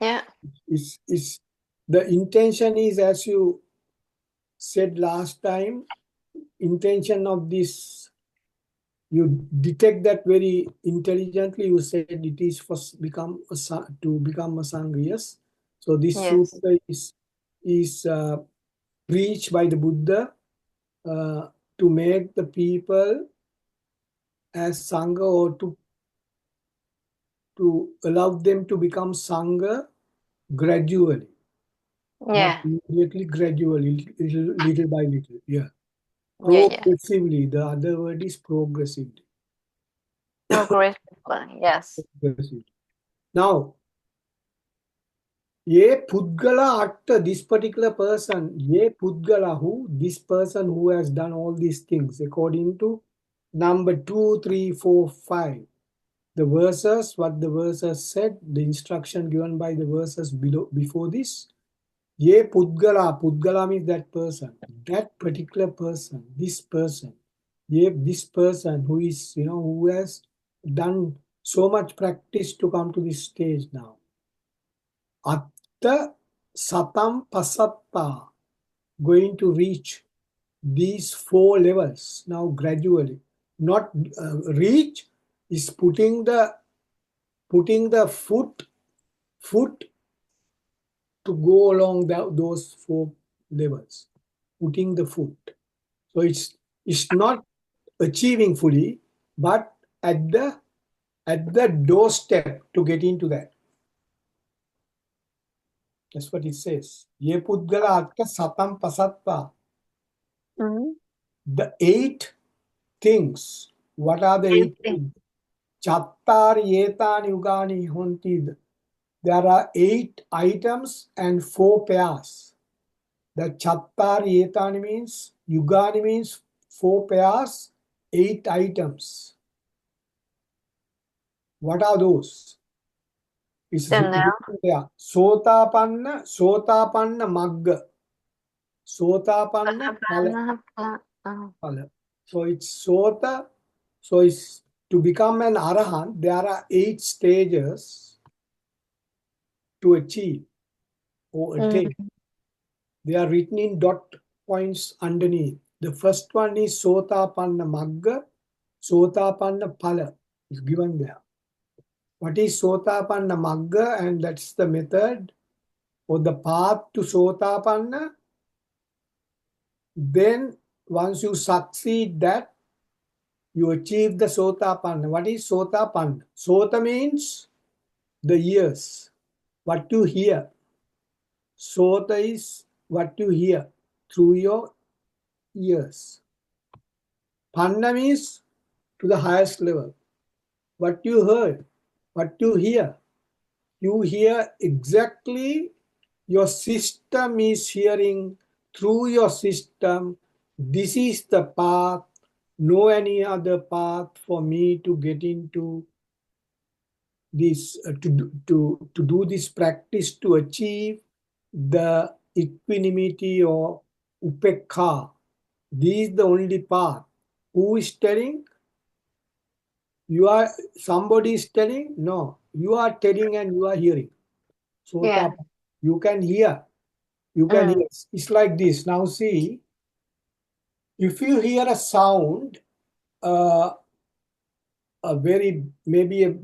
Yeah. It's the intention is, as you said last time, intention of this, you detect that very intelligently. You said it is for to become a Sangha. Yes. So this Yes. sutra is preached by the Buddha to make the people as Sangha, or to allow them to become Sangha gradually, not Yeah. immediately, gradually, little by little. Yeah. Yeah. Progressively. The other word is progressively. Progressively. Yes. Progressively. Now, Ye Pudgala Atta, this particular person, Ye Pudgala, who? This person who has done all these things according to number 2, 3, 4, 5. The verses, what the verses said, the instruction given by the verses before this. Ye Pudgala, Pudgala means that person, that particular person, this person. Ye, this person who is, who has done so much practice to come to this stage now. Atta Satam Pasatta, going to reach these 4 levels now gradually. Not reach is putting the foot to go along those 4 levels, putting the foot. So it's not achieving fully, but at the doorstep to get into that. That's what it says. Ye Pudgala Atta Satam Pasatta. Mm-hmm. The 8 things. What are the 8 things? Chattari etani yugani honti. There are 8 items and 4 pairs. The chattari etani means, yugani means 4 pairs, 8 items. What are those? It's Don't know. there. Sotapanna magga. Sotapanna phala. So it's sota. So it's to become an arahant. There are 8 stages to achieve or attain. They are written in dot points underneath. The first one is Sotapanna Magga, Sotapanna Phala is given there. What is Sotapanna Magga? And that's the method or the path to Sotapanna. Then once you succeed that, you achieve the Sotapanna. What is Sotapanna? Sota means the ears, what you hear. Sota is what you hear through your ears. Panna means to the highest level. What you heard, what you hear exactly, your system is hearing through your system. This is the path, no any other path for me to get into this, to do this practice to achieve the equanimity or upekha. This is the only path. Who is telling? Somebody is telling? No, you are telling and you are hearing. So Yeah. you can hear. It's like this. Now see, if you hear a sound, a very maybe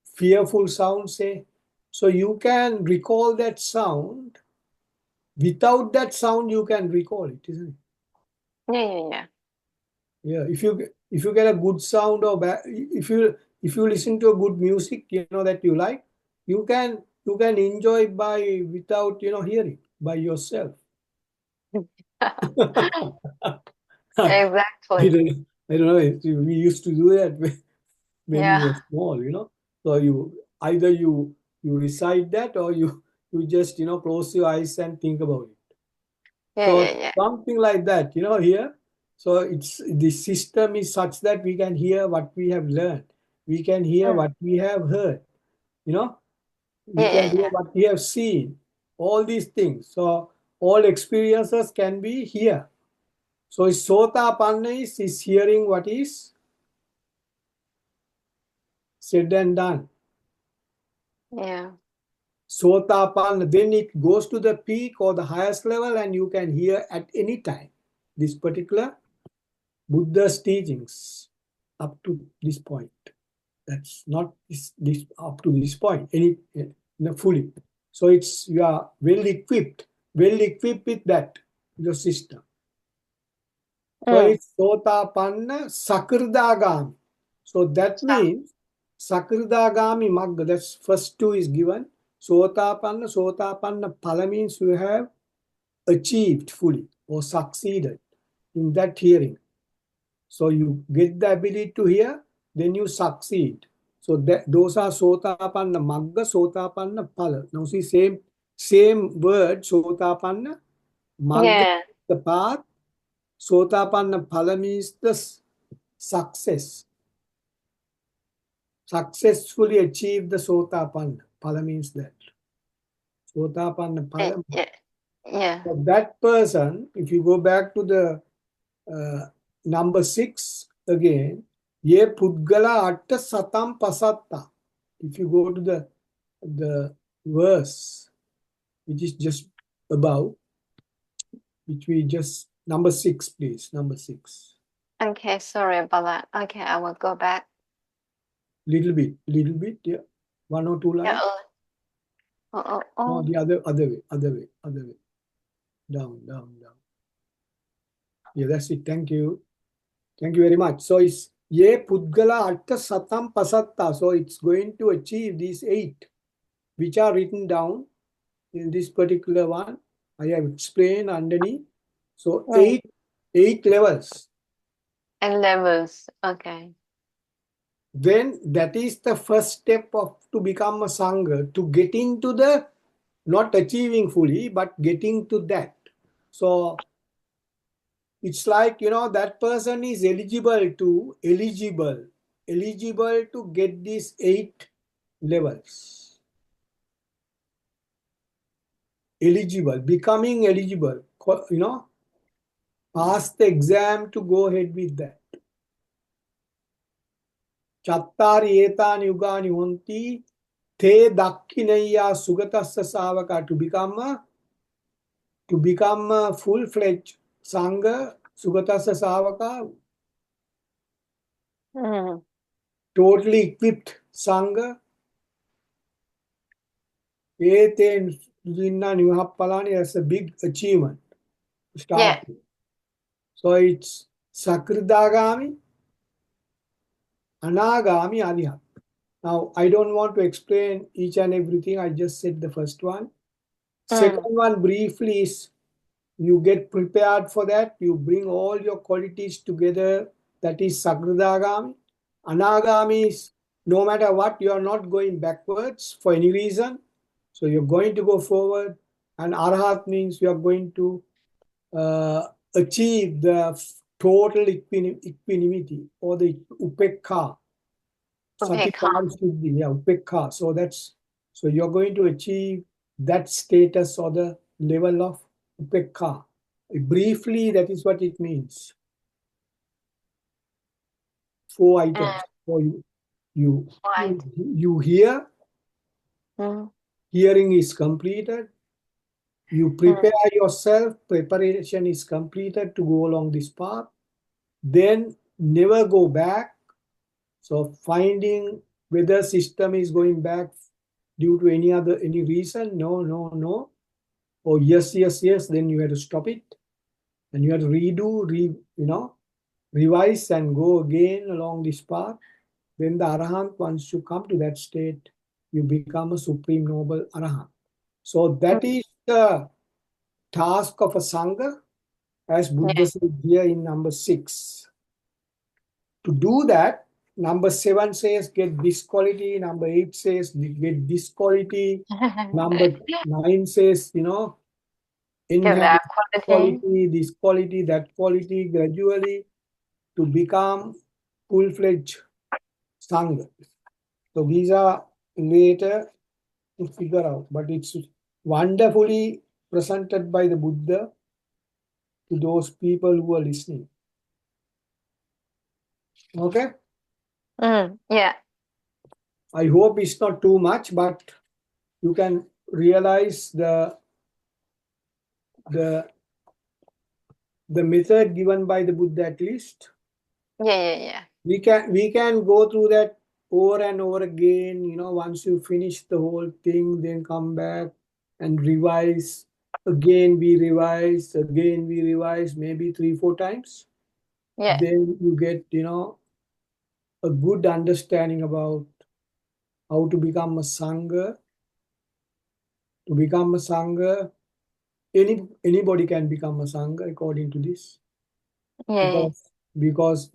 fearful sound, say, so you can recall that sound Without that sound, you can recall it, isn't it? Yeah. Yeah. If you get a good sound or if you listen to a good music, that you like, you can enjoy it by without hearing by yourself. I Exactly. don't, I don't know. We used to do that when we were Yeah. small. So either you recite that or you just close your eyes and think about it. So Yeah. something like that, here. So the system is such that we can hear what we have learned. We can hear Mm. what we have heard, you know, we can hear Yeah. what we have seen, all these things. So all experiences can be here. So Sotapanna is hearing what is said and done. Yeah. Sotapanna, then it goes to the peak or the highest level, and you can hear at any time this particular Buddha's teachings up to this point. That's not this up to this point, fully. So you are well equipped with that, your system. So Mm. it's Sotapanna Sakırdagami. So that So, means Sakırdagami Magga, that's first two is given. Sotapanna Pala means you have achieved fully or succeeded in that hearing. So you get the ability to hear, then you succeed. So those are Sotapanna Magga, Sotapanna Pala. Now see, same word, Sotapanna Magga, yeah. the path. Sotapanna Phala means the success. Successfully achieve the Sotapanna. Phala means that. Sotapanna Phala. Yeah. Yeah. For that person, if you go back to the number 6 again, Ye Pudgala Atta Satam Pasatta. If you go to the verse, which is just above, which we just, number 6, please, number 6. Okay, sorry about that. Okay, I will go back. Little bit, yeah. One or two Yeah. lines. No, Oh. the other way. Down. Yeah, that's it. Thank you. Thank you very much. So it's Ye Pudgala Atta Satam Pasatta. So it's going to achieve these 8, which are written down in this particular one. I have explained underneath. So Mm. eight levels. And levels. Okay. Then that is the first step of to become a Sangha, to getting to the, not achieving fully, but getting to that. So it's like, that person is eligible to get these 8 levels. Becoming eligible, pass the exam to go ahead with that. Chattari etani yugani honti te dakkinaya sugatassa savaka, to become a full-fledged Sangha, Sugatasa Savaka, Mm. totally equipped Sangha, Eten Dinna Nivahappalani, that's a big achievement to start Yeah. with. So it's Sakridagami, Anagami, Arihat. Now, I don't want to explain each and everything. I just said the first one. Second Mm. one, briefly, is you get prepared for that. You bring all your qualities together. That is Sakridagami. Anagami is no matter what, you are not going backwards for any reason. So you're going to go forward. And Arhat means you are going to achieve the total equanimity or the upekha. Upekha. Satikal Siddhi, yeah, upekha. So you're going to achieve that status or the level of upekha. Briefly, that is what it means. 4 Mm. items. So you Right. you hear, Mm. hearing is completed. You Mm. prepare yourself, preparation is completed to go along this path. Then never go back. So finding whether system is going back due to any reason, no. or yes, yes, yes, then you have to stop it and you have to redo, revise and go again along this path. Then the Arahant, once you come to that state, you become a supreme noble Arahant. So that Mm. is the task of a Sangha, as Buddha Yeah. said here in number 6. To do that, number 7 says get this quality, number 8 says get this quality, number 9 says, Give enhance that quality. this quality, that quality gradually to become full-fledged Sangha. So these are later to figure out, but it's wonderfully presented by the Buddha to those people who are listening. Okay? Yeah. I hope it's not too much, but you can realize the the method given by the Buddha at least. Yeah. We can go through that over and over again. Once you finish the whole thing, then come back and revise. Again we revise, maybe 3-4 times. Yeah. Then you get a good understanding about how to become a Sangha. To become a Sangha, anybody can become a Sangha according to this, Yeah. because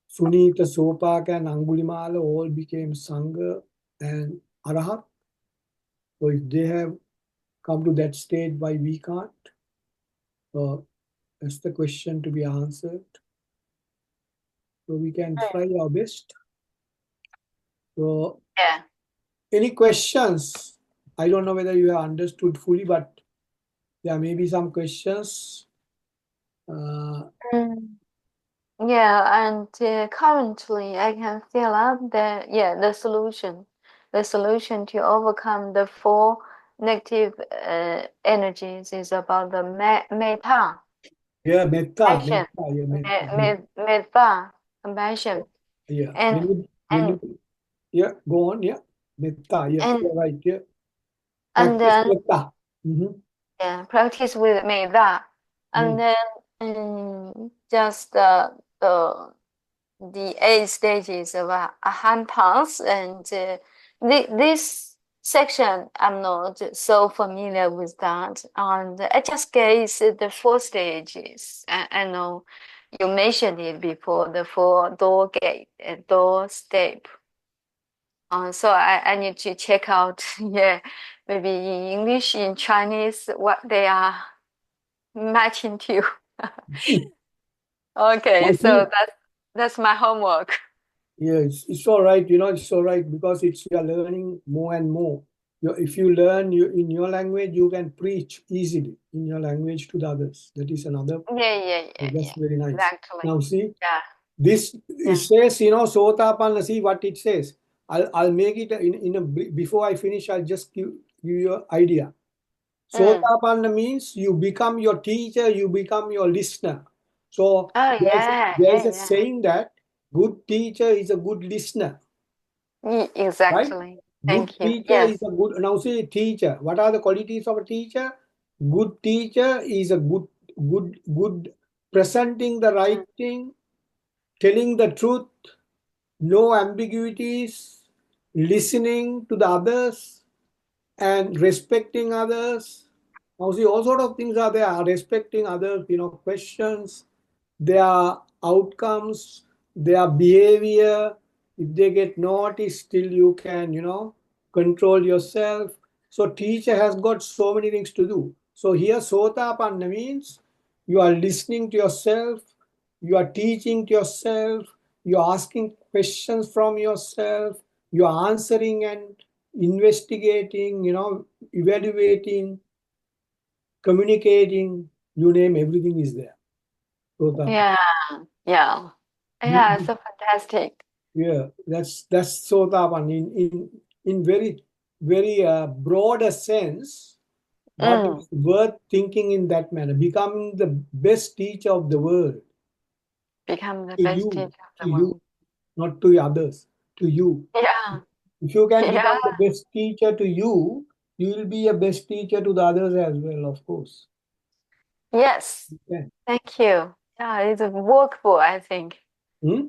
Sunita, Sopaka, and Angulimala all became Sangha and Arahat. So if they have come to that state, why we can't? That's the question to be answered. So we can try our best. So Yeah. any questions? I don't know whether you have understood fully, but there may be some questions. Mm. Yeah, and currently I can fill up the solution. The solution to overcome the four negative energies is about the metta, Yeah, Meththa, compassion, Meththa, yeah, Meththa. metta, compassion, Yeah. and When and you, yeah, go on, yeah. Meththa, yes, and you're right, yeah. and Practice then Meththa. Mm-hmm. yeah, practice with metta, and Mm. then just the 8 stages of a hand pulse, and this section I'm not so familiar with that, and I just guess the 4 stages. I know you mentioned it before, the four door gate, door step. So I need to check out, yeah, maybe in English, in Chinese, what they are matching to. I Okay, so think, that's my homework. yeah, it's all right, it's all right because we are learning more and more. If you learn in your language, you can preach easily in your language to the others. That is another, that's Yeah. very nice. Exactly. Now, see, Yeah. this, it Yeah. says, Sotapanna, see what it says. I'll make it before I finish, I'll just give you an idea. Mm. Sotapanna means you become your teacher, you become your listener. So Oh there's a yeah. saying that good teacher is a good listener, right? Exactly. Good Thank you. teacher is Yes. a good, now say teacher. What are the qualities of a teacher? Good teacher is a good presenting the right Mm. thing, telling the truth, no ambiguities, listening to the others, and respecting others. Now, see, all sort of things are there. Respecting others, questions, their outcomes, their behavior. If they get naughty, still you can, control yourself. So, teacher has got so many things to do. So, here, Sotapanna means you are listening to yourself, you are teaching to yourself, you are asking questions from yourself, you are answering and investigating, evaluating, communicating, you name, everything is there. Sotapanna. Yeah. Yeah. Yeah. So fantastic. Yeah, that's Sotapan in very very broader sense. What Mm. is worth thinking in that manner? Becoming the best teacher of the world Become the to best teacher of the you, world. not to others, to you. Yeah. If you can Yeah. become the best teacher to you, You will be a best teacher to the others as well, of course. Yes. Yeah. Thank you. Yeah, it's workable, I think. Hmm?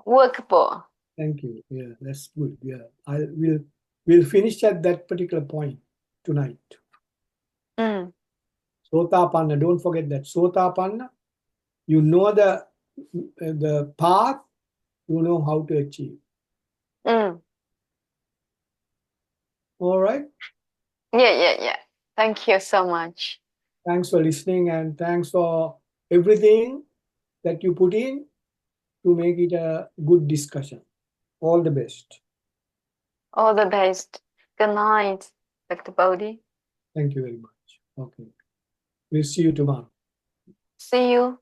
Workable. Thank you. Yeah, that's good. Yeah, we'll finish at that particular point tonight. Mm, Sotapanna. Don't forget that Sotapanna. You know the path. You know how to achieve. mm. All right. Yeah. Thank you so much. Thanks for listening and thanks for everything that you put in to make it a good discussion. All the best. All the best. Good night, Dr. Bodhi. Thank you very much. Okay. We'll see you tomorrow. See you.